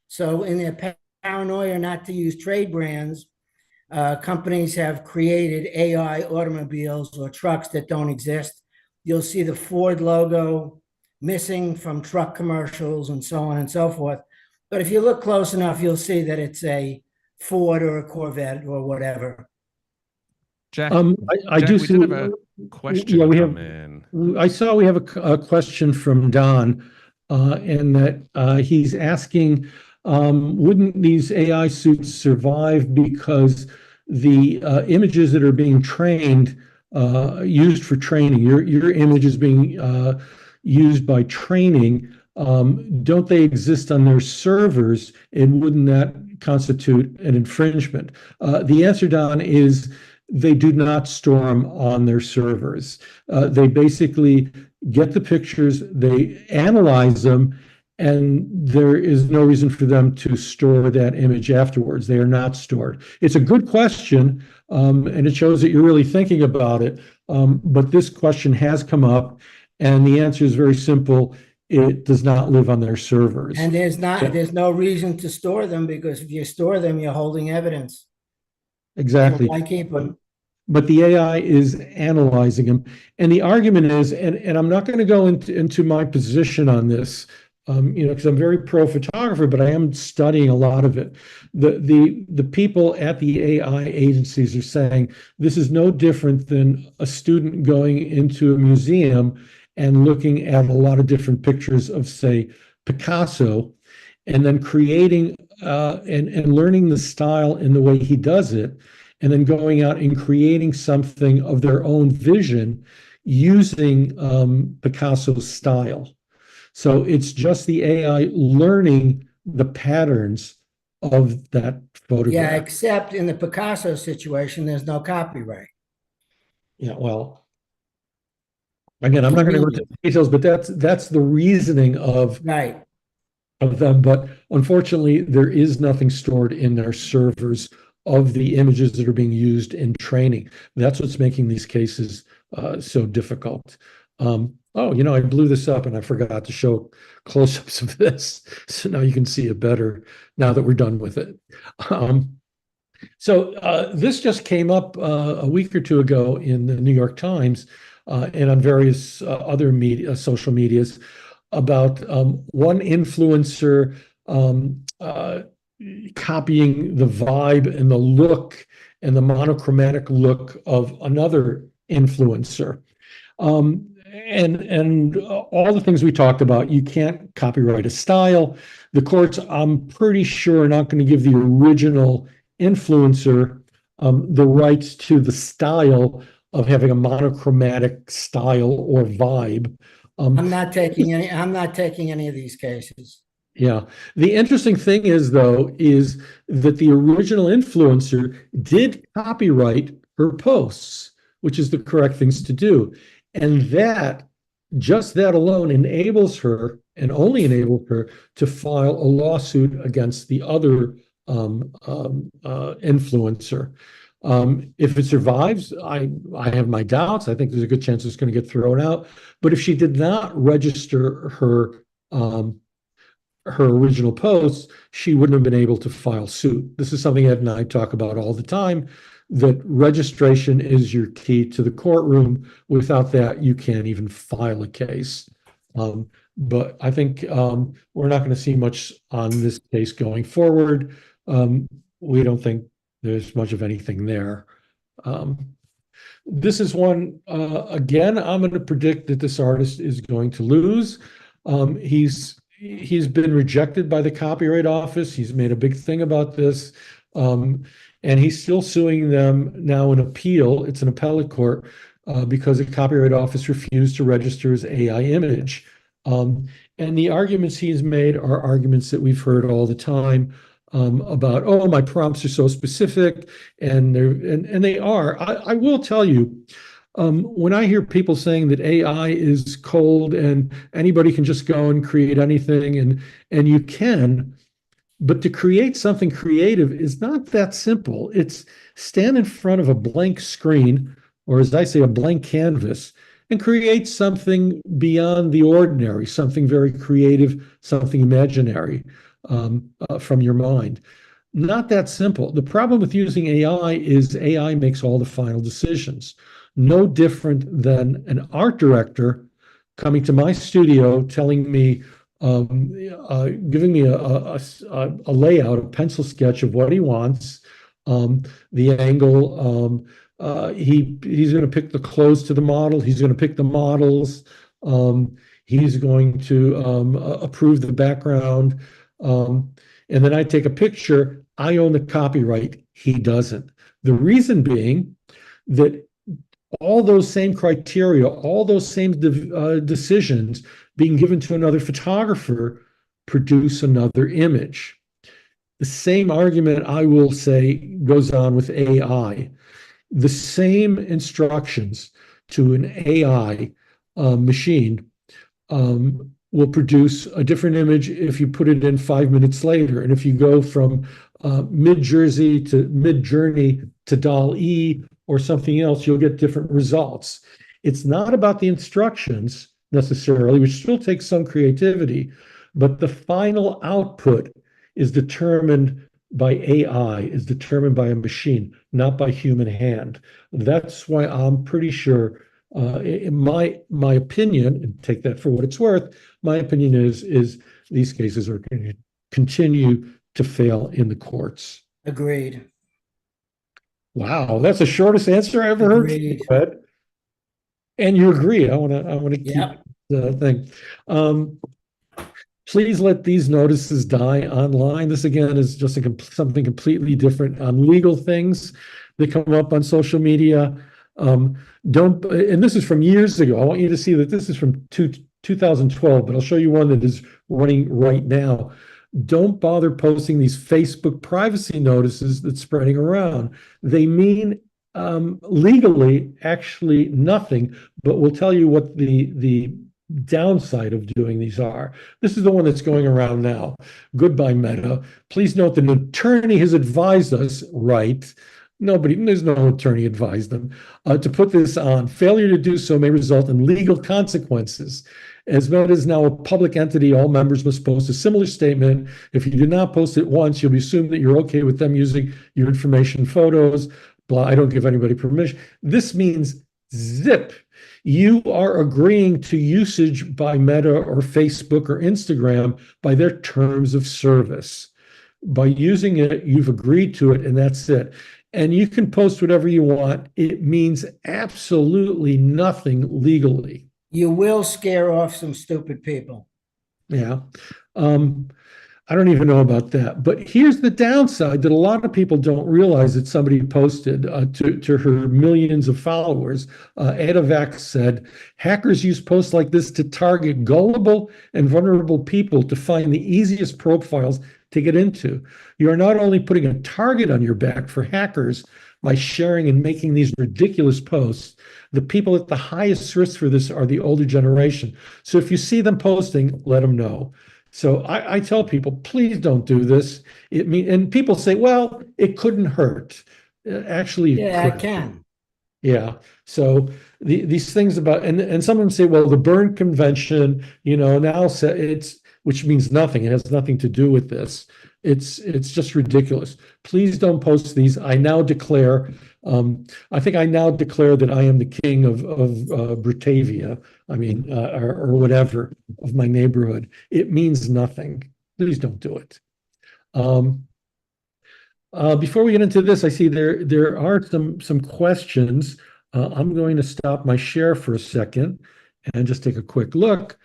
So in their paranoia not to use trade brands, companies have created AI automobiles or trucks that don't exist. You'll see the Ford logo missing from truck commercials and so on and so forth. But if you look close enough, you'll see that it's a Ford or a Corvette or whatever. Jack, I do see. We did have a question come in. I saw we have a question from Don, and that he's asking, wouldn't these AI suits survive because the images that are being trained, used for training, your image is being used by training, don't they exist on their servers, and wouldn't that constitute an infringement? The answer, Don, is they do not store them on their servers. They basically get the pictures, they analyze them, and there is no reason for them to store that image afterwards. They are not stored. It's a good question, and it shows that you're really thinking about it. But this question has come up, and the answer is very simple. It does not live on their servers. And there's no reason to store them, because if you store them, you're holding evidence. So Exactly. why keep them? But the AI is analyzing them. And the argument is, and I'm not going to go into my position on this, because I'm very pro photographer, but I am studying a lot of it. The people at the AI agencies are saying this is no different than a student going into a museum and looking at a lot of different pictures of, say, Picasso, and then creating and learning the style and the way he does it, and then going out and creating something of their own vision using Picasso's style. So it's just the AI learning the patterns of that photograph. Yeah, except in the Picasso situation, there's no copyright. Yeah, well, again, I'm not going to go into details, but that's the reasoning of Right. them. But unfortunately, there is nothing stored in their servers of the images that are being used in training. That's what's making these cases so difficult. I blew this up and I forgot to show close-ups of this. So now you can see it better now that we're done with it. This just came up a week or two ago in the New York Times and on various other media, social medias, about one influencer copying the vibe and the look and the monochromatic look of another influencer. And all the things we talked about. You can't copyright a style. The courts, I'm pretty sure, are not going to give the original influencer the rights to the style of having a monochromatic style or vibe. I'm not taking any of these cases. Yeah. The interesting thing is, though, is that the original influencer did copyright her posts, which is the correct things to do. And just that alone enables her, and only enables her, to file a lawsuit against the other influencer. If it survives, I have my doubts. I think there's a good chance it's going to get thrown out. But if she did not register her original posts, she wouldn't have been able to file suit. This is something Ed and I talk about all the time, that registration is your key to the courtroom. Without that, you can't even file a case. But I think we're not going to see much on this case going forward. We don't think there's much of anything there. This is one, again, I'm going to predict that this artist is going to lose. He's been rejected by the Copyright Office. He's made a big thing about this. And he's still suing them now in appeal. It's an appellate court because the Copyright Office refused to register his AI image. And the arguments he's made are arguments that we've heard all the time about, oh, my prompts are so specific, and they are. I will tell you, when I hear people saying that AI is cold and anybody can just go and create anything, and you can, but to create something creative is not that simple. It's stand in front of a blank screen, or as I say, a blank canvas, and create something beyond the ordinary, something very creative, something imaginary from your mind. Not that simple. The problem with using AI is AI makes all the final decisions. No different than an art director coming to my studio, telling me, giving me a layout, a pencil sketch of what he wants, the angle. He's going to pick the clothes to the model. He's going to pick the models. He's going to approve the background. And then I take a picture. I own the copyright. He doesn't. The reason being that all those same criteria, all those same decisions being given to another photographer produce another image. The same argument, I will say, goes on with AI. The same instructions to an AI machine will produce a different image if you put it in 5 minutes later. And if you go from Mid-Journey to DALL-E or something else, you'll get different results. It's not about the instructions necessarily, which still takes some creativity, but the final output is determined by AI, is determined by a machine, not by human hand. That's why I'm pretty sure, in my opinion, and take that for what it's worth, my opinion is these cases are going to continue to fail in the courts. Agreed. Wow, that's the shortest answer I ever Agreed. heard. And you agree. I want to keep Yep. the thing. Please let these notices die online. This again is just something completely different on legal things that come up on social media. Don't, and this is from years ago. I want you to see that this is from 2012, but I'll show you one that is running right now. Don't bother posting these Facebook privacy notices that's spreading around. They mean legally actually nothing, but we'll tell you what the downside of doing these are. This is the one that's going around now. Goodbye, Meta. Please note that an attorney has advised us, right? There's no attorney advised them to put this on. Failure to do so may result in legal consequences. As Meta is now a public entity, all members must post a similar statement. If you do not post it once, you'll be assumed that you're okay with them using your information, photos, blah. I don't give anybody permission. This means zip. You are agreeing to usage by Meta or Facebook or Instagram by their terms of service. By using it, you've agreed to it, and that's it. And you can post whatever you want. It means absolutely nothing legally. You will scare off some stupid people. Yeah. I don't even know about that. But here's the downside that a lot of people don't realize that somebody posted to her millions of followers. Adavac said, hackers use posts like this to target gullible and vulnerable people to find the easiest profiles to get into. You are not only putting a target on your back for hackers by sharing and making these ridiculous posts, the people at the highest risk for this are the older generation. So if you see them posting, let them know. So I tell people, please don't do this. And people say, well, it couldn't hurt. Actually, Yeah, it can. Yeah. So these things about, and some of them say, well, the Berne Convention, now it's, which means nothing. It has nothing to do with this. It's just ridiculous. Please don't post these. I now declare, I think I now declare that I am the king of Batavia. I mean, or whatever, of my neighborhood. It means nothing. Please don't do it. Before we get into this, I see there are some questions. I'm going to stop my share for a second and just take a quick look.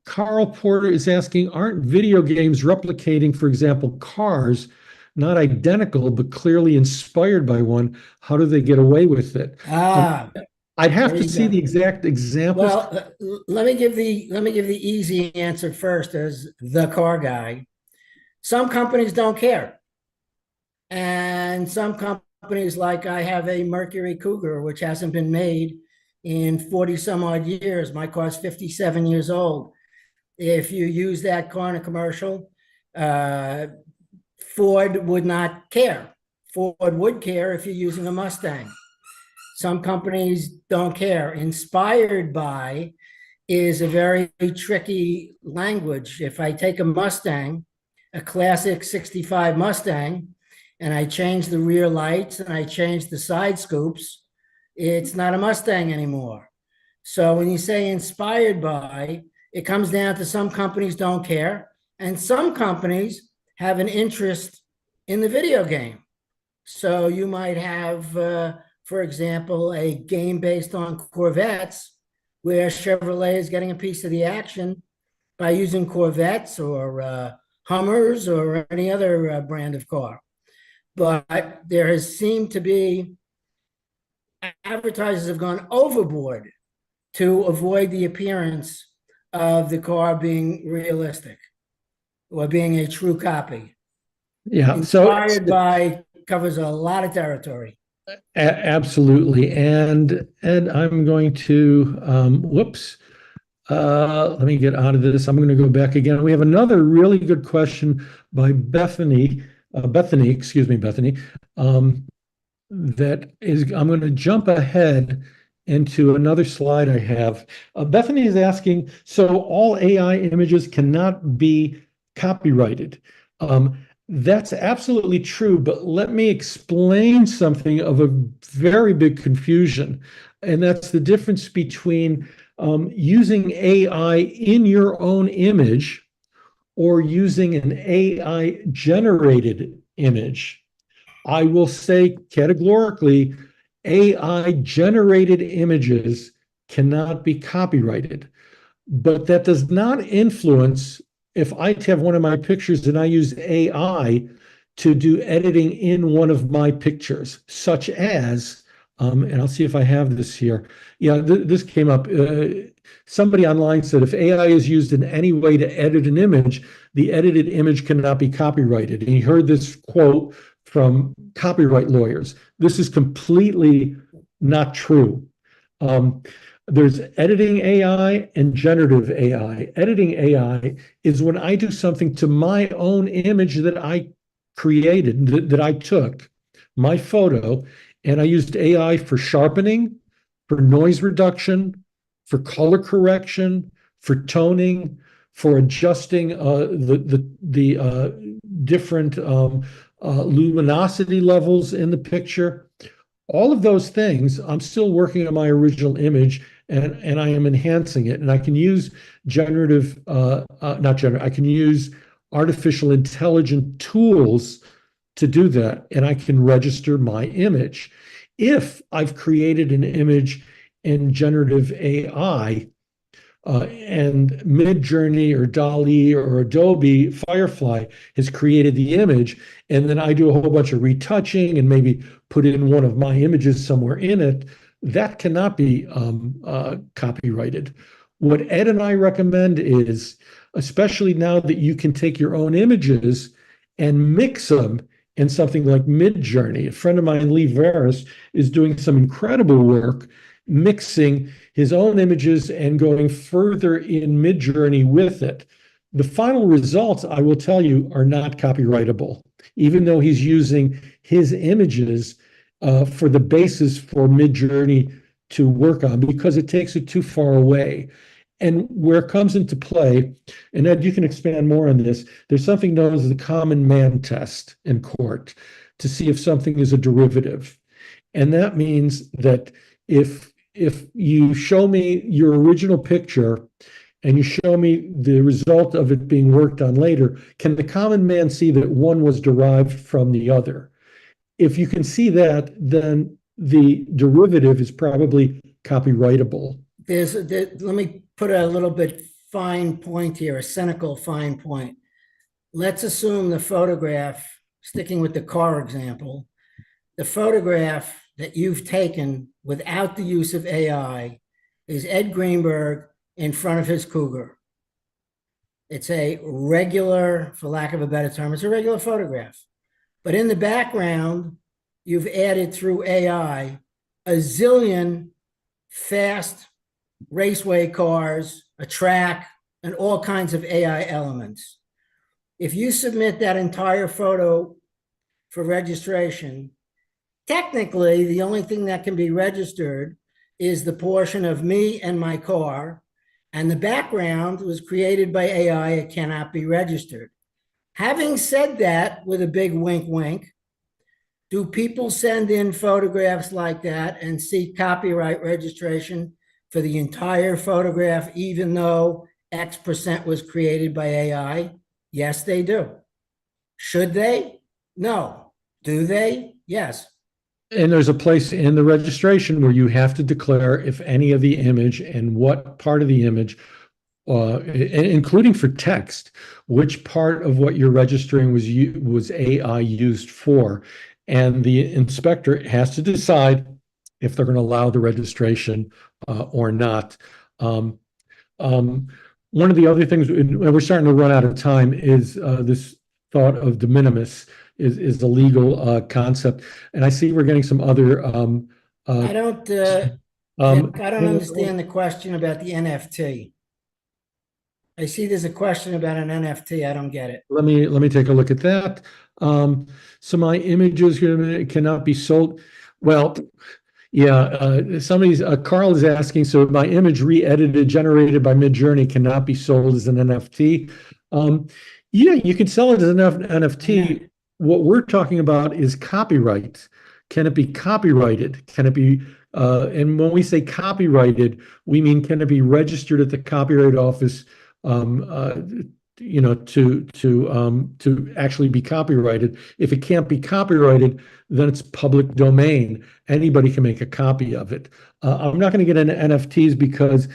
Carl Porter is asking, aren't video games replicating, for example, cars, not identical, but clearly inspired by one? How do they get away with it? I'd have to see the exact examples. Well, let me give the easy answer first as the car guy. Some companies don't care. And some companies, like I have a Mercury Cougar, which hasn't been made in 40 some odd years. My car's 57 years old. If you use that car in a commercial, Ford would not care. Ford would care if you're using a Mustang. Some companies don't care. Inspired by is a very tricky language. If I take a Mustang, a classic 65 Mustang, and I change the rear lights and I change the side scoops, it's not a Mustang anymore. So when you say inspired by, it comes down to some companies don't care, and some companies have an interest in the video game. So you might have, for example, a game based on Corvettes, where Chevrolet is getting a piece of the action by using Corvettes or Hummers or any other brand of car. But there has seemed to be, advertisers have gone overboard to avoid the appearance of the car being realistic or being a true copy. Yeah. Inspired by covers a lot of territory. Absolutely. And I'm going to, whoops. Let me get out of this. I'm going to go back again. We have another really good question by Bethany, excuse me, Bethany. That is, I'm going to jump ahead into another slide I have. Bethany is asking, so all AI images cannot be copyrighted. That's absolutely true, but let me explain something of a very big confusion, and that's the difference between using AI in your own image or using an AI generated image. I will say categorically, AI generated images cannot be copyrighted, but that does not influence if I have one of my pictures and I use AI to do editing in one of my pictures, such as, and I'll see if I have this here. Yeah, this came up. Somebody online said if AI is used in any way to edit an image, the edited image cannot be copyrighted. And he heard this quote from copyright lawyers. This is completely not true. There's editing AI and generative AI. Editing AI is when I do something to my own image that I created, that I took, my photo, and I used AI for sharpening, for noise reduction, for color correction, for toning, for adjusting the different luminosity levels in the picture. All of those things, I'm still working on my original image and I am enhancing it. And I can use I can use artificial intelligent tools to do that. And I can register my image. If I've created an image in generative AI, and Midjourney or DALL-E or Adobe Firefly has created the image, and then I do a whole bunch of retouching and maybe put in one of my images somewhere in it, that cannot be copyrighted. What Ed and I recommend is, especially now that you can take your own images and mix them in something like Midjourney. A friend of mine, Lee Veris, is doing some incredible work mixing his own images and going further in Midjourney with it. The final results, I will tell you, are not copyrightable, even though he's using his images for the basis for Midjourney to work on, because it takes it too far away. And where it comes into play, and Ed, you can expand more on this, there's something known as the common man test in court to see if something is a derivative. And that means that if you show me your original picture and you show me the result of it being worked on later, can the common man see that one was derived from the other? If you can see that, then the derivative is probably copyrightable. Let me put a little bit fine point here, a cynical fine point. Let's assume the photograph, sticking with the car example, the photograph that you've taken without the use of AI is Ed Greenberg in front of his Cougar. It's a regular, for lack of a better term, it's a regular photograph. But in the background, you've added through AI a zillion fast raceway cars, a track, and all kinds of AI elements. If you submit that entire photo for registration, technically, the only thing that can be registered is the portion of me and my car, and the background was created by AI. It cannot be registered. Having said that, with a big wink, wink, do people send in photographs like that and seek copyright registration for the entire photograph, even though X% was created by AI? Yes, they do. Should they? No. Do they? Yes. And there's a place in the registration where you have to declare if any of the image and what part of the image, including for text, which part of what you're registering was AI used for. And the inspector has to decide if they're going to allow the registration or not. One of the other things, and we're starting to run out of time, is this thought of de minimis is a legal concept. And I see we're getting some other I don't, Jack, I don't understand the question about the NFT. I see there's a question about an NFT. I don't get it. Let me take a look at that. So my images cannot be sold. Well, yeah, somebody's Carl is asking, so my image re-edited, generated by Midjourney cannot be sold as an NFT. Yeah, you can sell it as an NFT. What we're talking about is copyright. Can it be copyrighted? Can it be, and when we say copyrighted, we mean can it be registered at the Copyright Office, to actually be copyrighted? If it can't be copyrighted, then it's public domain. Anybody can make a copy of it. I'm not going to get into NFTs because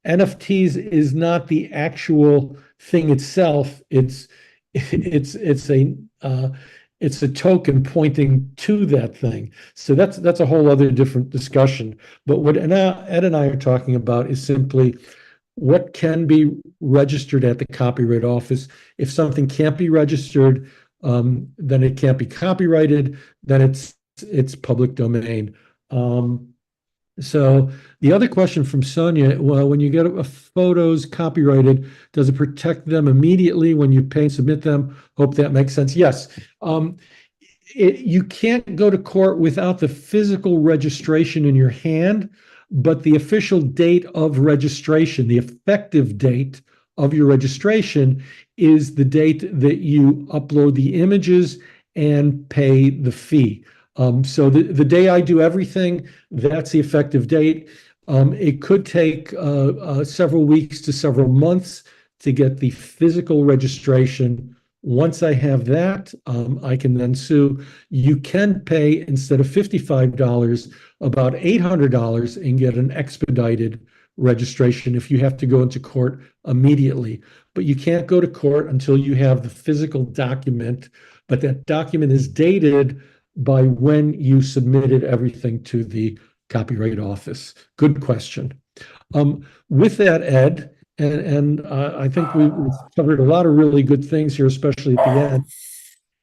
NFTs is not the actual thing itself. It's a token pointing to that thing. So that's a whole other different discussion. But what Ed and I are talking about is simply what can be registered at the Copyright Office. If something can't be registered, then it can't be copyrighted, then it's public domain. So the other question from Sonia, well, when you get photos copyrighted, does it protect them immediately when you pay and submit them? Hope that makes sense. Yes. You can't go to court without the physical registration in your hand, but the official date of registration, the effective date of your registration, is the date that you upload the images and pay the fee. So the day I do everything, that's the effective date. It could take several weeks to several months to get the physical registration. Once I have that, I can then sue. You can pay, instead of $55, about $800 and get an expedited registration if you have to go into court immediately. But you can't go to court until you have the physical document, but that document is dated by when you submitted everything to the Copyright Office. Good question. With that, Ed, and I think we've covered a lot of really good things here, especially at the end.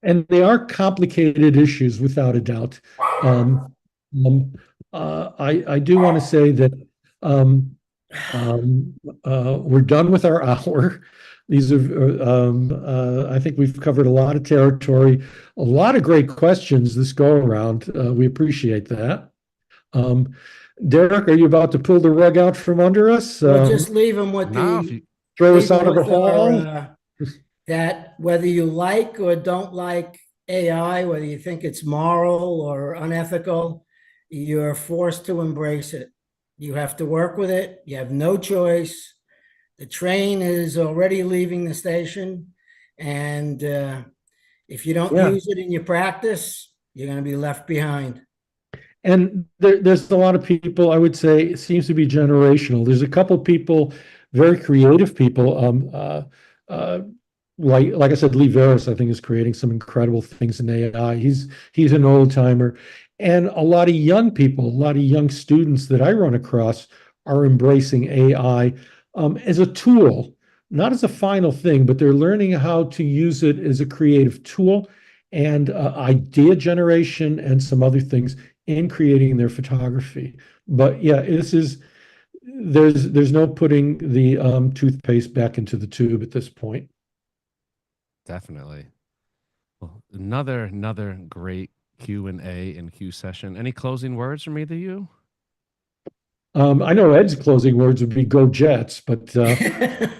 And they are complicated issues, without a doubt. I do want to say that we're done with our hour. These are, I think we've covered a lot of territory, a lot of great questions this go around. We appreciate that. Derek, are you about to pull the rug out from under us? We'll just leave them with throw us out of the hall. That whether you like or don't like AI, whether you think it's moral or unethical, you're forced to embrace it. You have to work with it. You have no choice. The train is already leaving the station, and if you don't use it in your practice, you're going to be left behind. And there's a lot of people, I would say, it seems to be generational. There's a couple people, very creative people, like I said, Lee Veris, I think, is creating some incredible things in AI. He's an old timer, and a lot of young people, a lot of young students that I run across are embracing AI as a tool, not as a final thing, but they're learning how to use it as a creative tool and idea generation and some other things in creating their photography. But yeah, there's no putting the toothpaste back into the tube at this point. Definitely. Well, another great Q&A&Q session. Any closing words from either of you? I know Ed's closing words would be "Go Jets," but and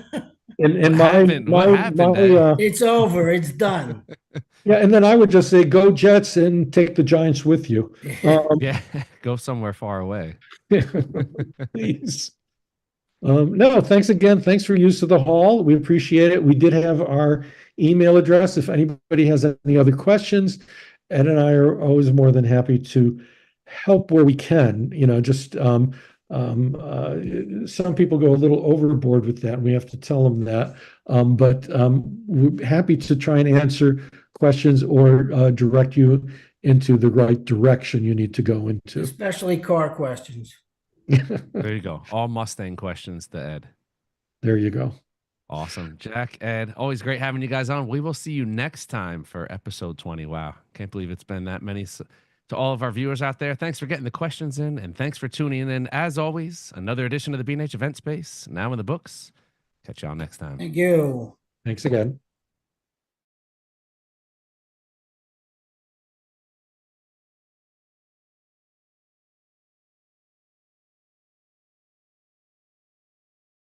my it's over. It's done. Yeah, and then I would just say, "Go Jets," and take the Giants with you. Yeah, go somewhere far away. Please. No, thanks again. Thanks for use of the hall. We appreciate it. We did have our email address. If anybody has any other questions, Ed and I are always more than happy to help where we can. Just some people go a little overboard with that. We have to tell them that. But we're happy to try and answer questions or direct you into the right direction you need to go into. Especially car questions. There you go. All Mustang questions to Ed. There you go. Awesome. Jack, Ed, always great having you guys on. We will see you next time for episode 20. Wow. Can't believe it's been that many. To all of our viewers out there, thanks for getting the questions in and thanks for tuning in. As always, another edition of the B&H Event Space now in the books. Catch y'all next time. Thank you. Thanks again.